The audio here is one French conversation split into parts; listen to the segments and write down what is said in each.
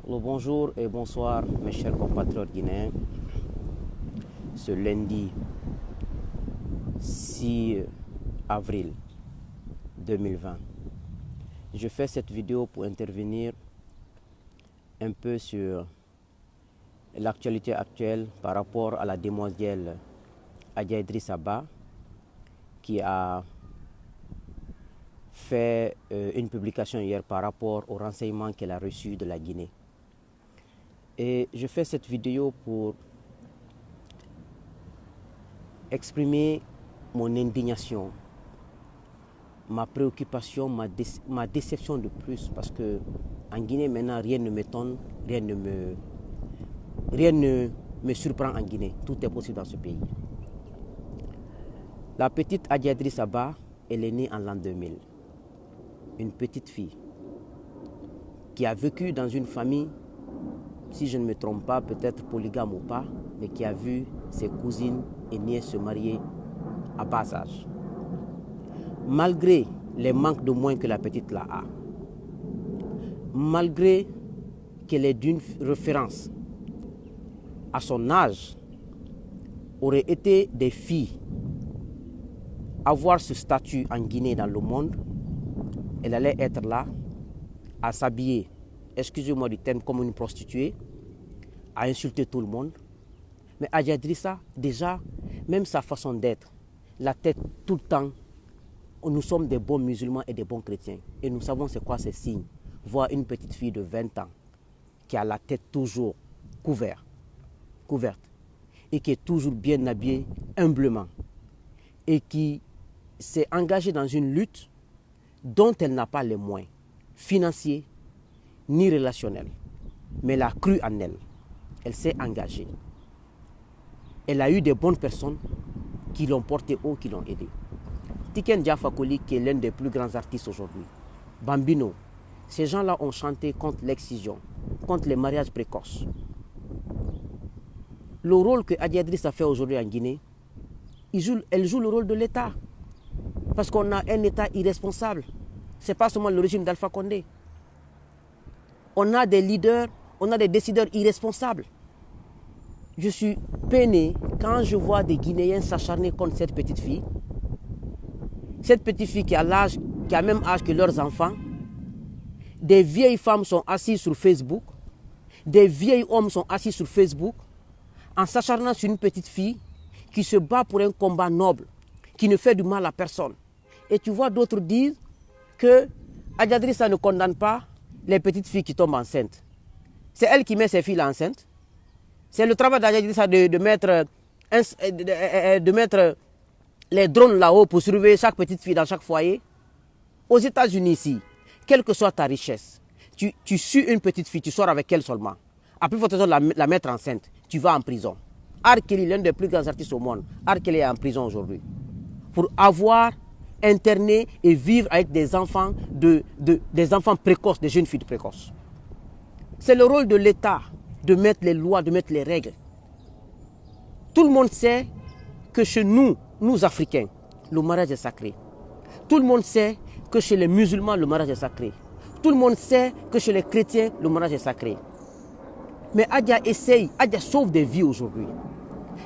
Alors, bonjour et bonsoir mes chers compatriotes guinéens. Ce lundi 6 avril 2020, je fais cette vidéo pour intervenir un peu sur l'actualité actuelle par rapport à la demoiselle Adja Idrissa Ba qui a fait une publication hier par rapport aux renseignements qu'elle a reçus de la Guinée. Et je fais cette vidéo pour exprimer mon indignation, ma préoccupation, ma déception de plus, parce que en Guinée maintenant rien ne m'étonne, rien ne me surprend en Guinée. Tout est possible dans ce pays. La petite Adja Idrissa Ba, elle est née en l'an 2000. Une petite fille qui a vécu dans une famille, si je ne me trompe pas, peut-être polygame ou pas, mais qui a vu ses cousines et nièces se marier à bas âge. Malgré les manques de moyens que la petite là a, malgré qu'elle est d'une référence à son âge, aurait été des filles avoir ce statut en Guinée dans le monde, elle allait être là à s'habiller, excusez-moi du terme, comme une prostituée, à insulter tout le monde. Mais Adja Idrissa, déjà, même sa façon d'être, la tête tout le temps, nous sommes des bons musulmans et des bons chrétiens. Et nous savons c'est quoi ces signes. Voir une petite fille de 20 ans qui a la tête toujours couverte et qui est toujours bien habillée humblement et qui s'est engagée dans une lutte dont elle n'a pas les moyens financiers ni relationnels. Mais elle a cru en elle. Elle s'est engagée. Elle a eu des bonnes personnes qui l'ont portée haut, qui l'ont aidée. Tiken Jah Fakoly, qui est l'un des plus grands artistes aujourd'hui, Bambino, ces gens-là ont chanté contre l'excision, contre les mariages précoces. Le rôle que Adja Idrissa fait aujourd'hui en Guinée, elle joue le rôle de l'État. Parce qu'on a un État irresponsable. Ce n'est pas seulement le régime d'Alpha Condé. On a des leaders, on a des décideurs irresponsables. Je suis peiné quand je vois des Guinéens s'acharner contre cette petite fille. Cette petite fille qui a le même âge que leurs enfants. Des vieilles femmes sont assises sur Facebook. Des vieils hommes sont assis sur Facebook en s'acharnant sur une petite fille qui se bat pour un combat noble, qui ne fait du mal à personne. Et tu vois d'autres dire que Adja Idrissa ne condamne pas les petites filles qui tombent enceintes. C'est elle qui met ses filles enceintes. C'est le travail d'Adja Idrissa de mettre les drones là-haut pour surveiller chaque petite fille dans chaque foyer. Aux États-Unis ici, quelle que soit ta richesse, tu suis une petite fille, tu sors avec elle seulement. Après, il faut la mettre enceinte. Tu vas en prison. R. Kelly, l'un des plus grands artistes au monde, R. Kelly est en prison aujourd'hui. Pour avoir interné et vivre avec des enfants, des enfants précoces, des jeunes filles précoces. C'est le rôle de l'État de mettre les lois, de mettre les règles. Tout le monde sait que chez nous, nous Africains, le mariage est sacré. Tout le monde sait que chez les musulmans, le mariage est sacré. Tout le monde sait que chez les chrétiens, le mariage est sacré. Mais Adja sauve des vies aujourd'hui.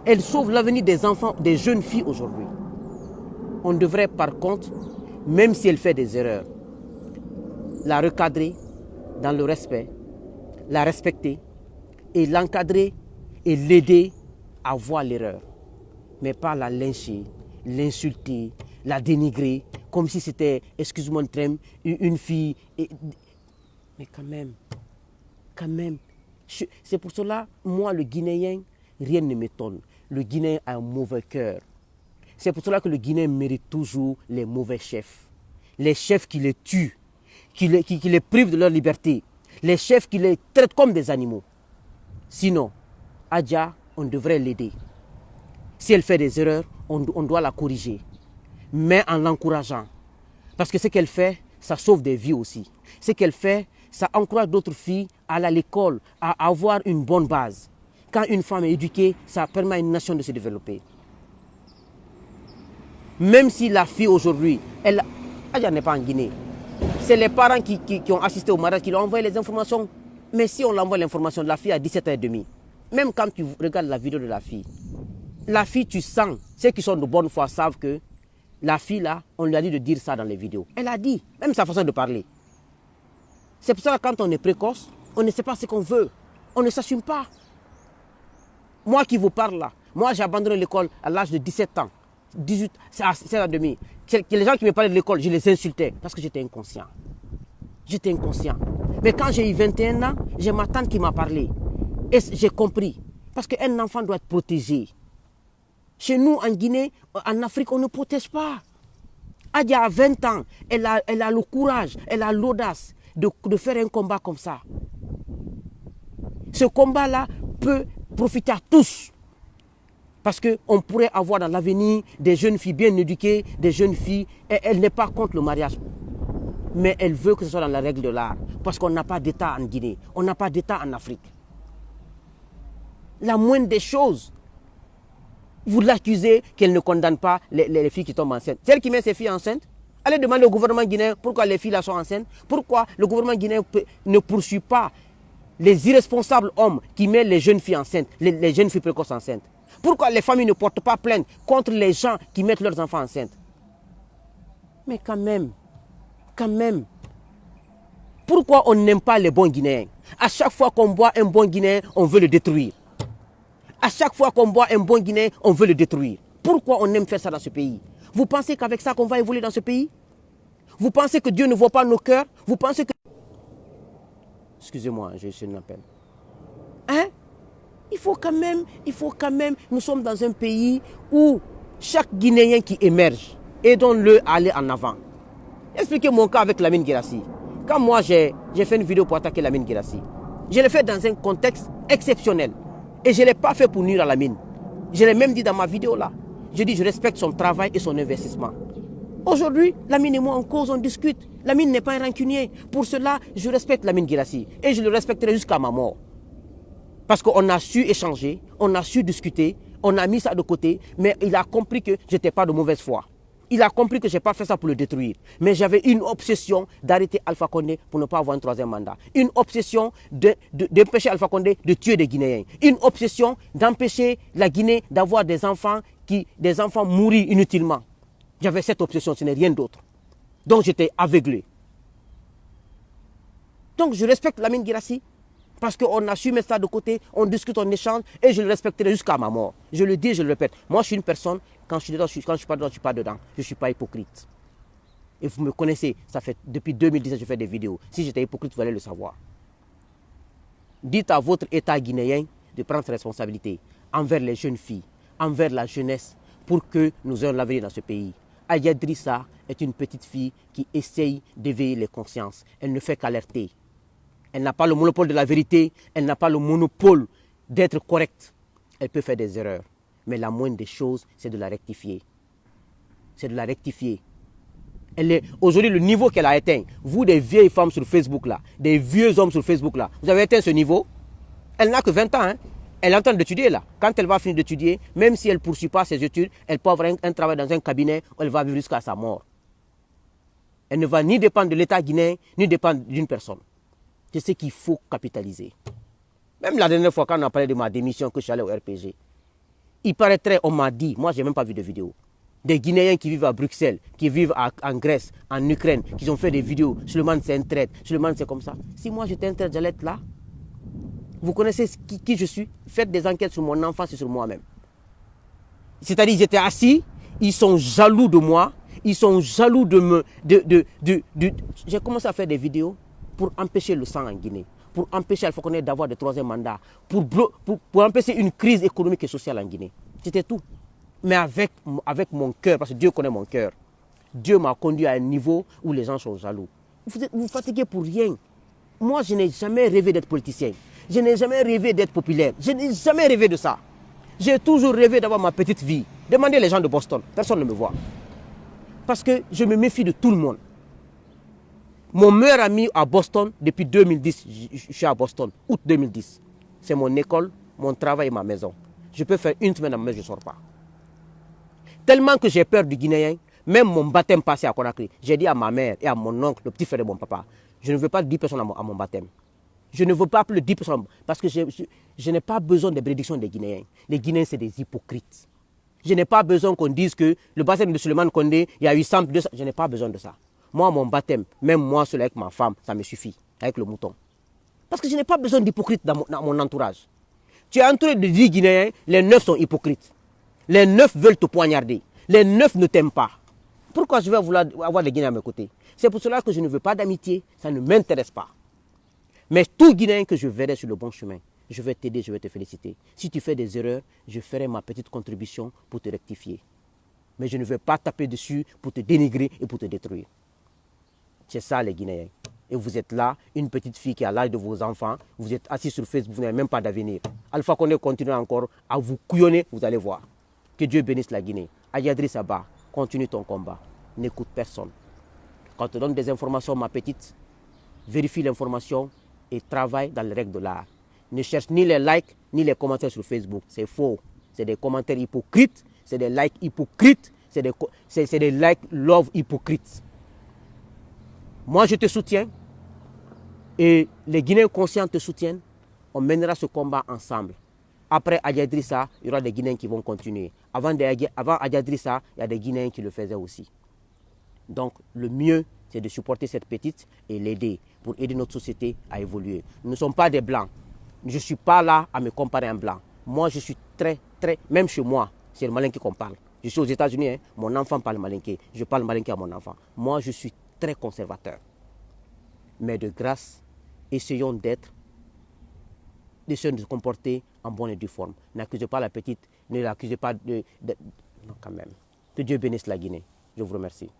Elle sauve l'avenir des enfants, des jeunes filles aujourd'hui. On devrait par contre, même si elle fait des erreurs, la recadrer dans le respect, la respecter et l'encadrer et l'aider à voir l'erreur. Mais pas la lyncher, l'insulter, la dénigrer, comme si c'était, excuse-moi le terme, une fille. Mais quand même. C'est pour cela, moi le Guinéen, rien ne m'étonne. Le Guinéen a un mauvais cœur. C'est pour cela que le Guinéen mérite toujours les mauvais chefs. Les chefs qui les tuent, qui les privent de leur liberté. Les chefs qui les traitent comme des animaux. Sinon, Adja, on devrait l'aider. Si elle fait des erreurs, on doit la corriger. Mais en l'encourageant. Parce que ce qu'elle fait, ça sauve des vies aussi. Ce qu'elle fait, ça encourage d'autres filles à aller à l'école, à avoir une bonne base. Quand une femme est éduquée, ça permet à une nation de se développer. Même si la fille aujourd'hui, Adja n'est pas en Guinée. C'est les parents qui ont assisté au mariage qui lui ont envoyé les informations Mais si on l'envoie l'information, la fille a 17 ans et demi. Même quand tu regardes la vidéo de la fille, tu sens, ceux qui sont de bonne foi savent que la fille là, on lui a dit de dire ça dans les vidéos. Elle a dit, même sa façon de parler. C'est pour ça que quand on est précoce, on ne sait pas ce qu'on veut. On ne s'assume pas. Moi qui vous parle là, moi j'ai abandonné l'école à l'âge de 17 ans. 18, c'est à 16 ans et demi. Les gens qui me parlaient de l'école, je les insultais parce que j'étais inconscient. J'étais inconscient. Mais quand j'ai eu 21 ans, j'ai ma tante qui m'a parlé. Et j'ai compris. Parce qu'un enfant doit être protégé. Chez nous, en Guinée, en Afrique, on ne protège pas. Adia a 20 ans, elle a le courage, elle a l'audace de faire un combat comme ça. Ce combat-là peut profiter à tous. Parce qu'on pourrait avoir dans l'avenir des jeunes filles bien éduquées, des jeunes filles, et elle n'est pas contre le mariage. Mais elle veut que ce soit dans la règle de l'art. Parce qu'on n'a pas d'État en Guinée, on n'a pas d'État en Afrique. La moindre des choses, vous l'accusez qu'elle ne condamne pas les filles qui tombent enceintes. Celle qui met ses filles enceintes, allez demander au gouvernement guinéen pourquoi les filles là sont enceintes. Pourquoi le gouvernement guinéen ne poursuit pas les irresponsables hommes qui mettent les jeunes filles enceintes, les jeunes filles précoces enceintes. Pourquoi les familles ne portent pas plainte contre les gens qui mettent leurs enfants enceintes. Mais quand même, pourquoi on n'aime pas les bons Guinéens? À chaque fois qu'on boit un bon Guinéen, on veut le détruire. À chaque fois qu'on boit un bon Guinéen, on veut le détruire. Pourquoi on aime faire ça dans ce pays? Vous pensez qu'avec ça qu'on va évoluer dans ce pays? Vous pensez que Dieu ne voit pas nos cœurs? Vous pensez que... Excusez-moi, j'ai un appel. Hein? Il faut quand même, nous sommes dans un pays où chaque Guinéen qui émerge, aidons-le à aller en avant. Expliquez mon cas avec Lamine Guirassy. Quand moi j'ai fait une vidéo pour attaquer Lamine Guirassy, je l'ai fait dans un contexte exceptionnel. Et je ne l'ai pas fait pour nuire à Lamine. Je l'ai même dit dans ma vidéo là. Je dis je respecte son travail et son investissement. Aujourd'hui, Lamine et moi on cause, on discute. Lamine n'est pas un rancunier. Pour cela, je respecte Lamine Guirassy. Et je le respecterai jusqu'à ma mort. Parce qu'on a su échanger, on a su discuter, on a mis ça de côté, mais il a compris que je n'étais pas de mauvaise foi. Il a compris que je n'ai pas fait ça pour le détruire. Mais j'avais une obsession d'arrêter Alpha Condé pour ne pas avoir un troisième mandat. Une obsession d'empêcher Alpha Condé de tuer des Guinéens. Une obsession d'empêcher la Guinée d'avoir des enfants mourir inutilement. J'avais cette obsession, ce n'est rien d'autre. Donc j'étais aveuglé. Donc je respecte Lamine Guirassy. Parce qu'on a su mettre ça de côté, on discute, on échange, et je le respecterai jusqu'à ma mort. Je le dis, je le répète. Moi, je suis une personne, quand je suis dedans, quand je suis pas dedans, je ne suis pas dedans. Je ne suis pas hypocrite. Et vous me connaissez, ça fait depuis 2017 que je fais des vidéos. Si j'étais hypocrite, vous allez le savoir. Dites à votre État guinéen de prendre ses responsabilités envers les jeunes filles, envers la jeunesse, pour que nous ayons l'avenir dans ce pays. Aya Drissa est une petite fille qui essaye d'éveiller les consciences. Elle ne fait qu'alerter. Elle n'a pas le monopole de la vérité, elle n'a pas le monopole d'être correcte. Elle peut faire des erreurs, mais la moindre des choses, c'est de la rectifier. C'est de la rectifier. Aujourd'hui, le niveau qu'elle a atteint, vous des vieilles femmes sur Facebook là, des vieux hommes sur Facebook là, vous avez atteint ce niveau. Elle n'a que 20 ans, hein. Elle est en train d'étudier là. Quand elle va finir d'étudier, même si elle ne poursuit pas ses études, elle peut avoir un travail dans un cabinet où elle va vivre jusqu'à sa mort. Elle ne va ni dépendre de l'État guinéen, ni dépendre d'une personne. C'est ce qu'il faut capitaliser. Même la dernière fois, quand on a parlé de ma démission, que je suis allé au RPG, il paraîtrait, on m'a dit, moi je n'ai même pas vu de vidéo, des Guinéens qui vivent à Bruxelles, qui vivent en Grèce, en Ukraine, qui ont fait des vidéos, Suleiman c'est un traître, Suleiman c'est comme ça. Si moi j'étais un traître, j'allais être là. Vous connaissez qui je suis? Faites des enquêtes sur mon enfance et sur moi-même. C'est-à-dire, ils étaient assis, ils sont jaloux de moi, ils sont jaloux de me... J'ai commencé à faire des vidéos pour empêcher le sang en Guinée, pour empêcher Alpha Condé d'avoir de troisième mandat, pour empêcher une crise économique et sociale en Guinée. C'était tout. Mais avec mon cœur, parce que Dieu connaît mon cœur, Dieu m'a conduit à un niveau où les gens sont jaloux. Vous vous fatiguez pour rien. Moi, je n'ai jamais rêvé d'être politicien. Je n'ai jamais rêvé d'être populaire. Je n'ai jamais rêvé de ça. J'ai toujours rêvé d'avoir ma petite vie. Demandez les gens de Boston. Personne ne me voit. Parce que je me méfie de tout le monde. Mon meilleur ami à Boston, depuis 2010, je suis à Boston, août 2010. C'est mon école, mon travail et ma maison. Je peux faire une semaine à ma maison, je ne sors pas. Tellement que j'ai peur du Guinéen, même mon baptême passé à Conakry, j'ai dit à ma mère et à mon oncle, le petit frère de mon papa, je ne veux pas 10 personnes à mon baptême. Je ne veux pas plus de 10% parce que je n'ai pas besoin des prédictions des Guinéens. Les Guinéens, c'est des hypocrites. Je n'ai pas besoin qu'on dise que le baptême de Suleiman Kondé, il y a eu 100, 200. Je n'ai pas besoin de ça. Moi, mon baptême, même moi, seul avec ma femme, ça me suffit, avec le mouton. Parce que je n'ai pas besoin d'hypocrites dans mon entourage. Tu es entouré de 10 Guinéens, les 9 sont hypocrites. Les 9 veulent te poignarder. Les 9 ne t'aiment pas. Pourquoi je vais vouloir avoir des Guinéens à mes côtés? C'est pour cela que je ne veux pas d'amitié, ça ne m'intéresse pas. Mais tout Guinéen que je verrai sur le bon chemin, je vais t'aider, je vais te féliciter. Si tu fais des erreurs, je ferai ma petite contribution pour te rectifier. Mais je ne vais pas taper dessus pour te dénigrer et pour te détruire. C'est ça les Guinéens. Et vous êtes là, une petite fille qui a l'âge de vos enfants, vous êtes assis sur Facebook, vous n'avez même pas d'avenir. Alpha Condé continue encore à vous couillonner, vous allez voir. Que Dieu bénisse la Guinée. Ayadri Saba, continue ton combat. N'écoute personne. Quand on te donne des informations, ma petite, vérifie l'information et travaille dans les règles de l'art. Ne cherche ni les likes, ni les commentaires sur Facebook. C'est faux. C'est des commentaires hypocrites, c'est des likes hypocrites, c'est des likes love hypocrites. Moi, je te soutiens et les Guinéens conscients te soutiennent. On mènera ce combat ensemble. Après Adjadrissa, il y aura des Guinéens qui vont continuer. Avant Adjadrissa, il y a des Guinéens qui le faisaient aussi. Donc, le mieux, c'est de supporter cette petite et l'aider pour aider notre société à évoluer. Nous ne sommes pas des Blancs. Je ne suis pas là à me comparer à un Blanc. Moi, je suis même chez moi, c'est le Malinké qu'on parle. Je suis aux États-Unis, hein, mon enfant parle Malinké. Je parle Malinké à mon enfant. Moi, je suis très conservateur. Mais de grâce, essayons de se comporter en bonne et due forme. N'accusez pas la petite, ne l'accusez pas non, quand même. Que Dieu bénisse la Guinée. Je vous remercie.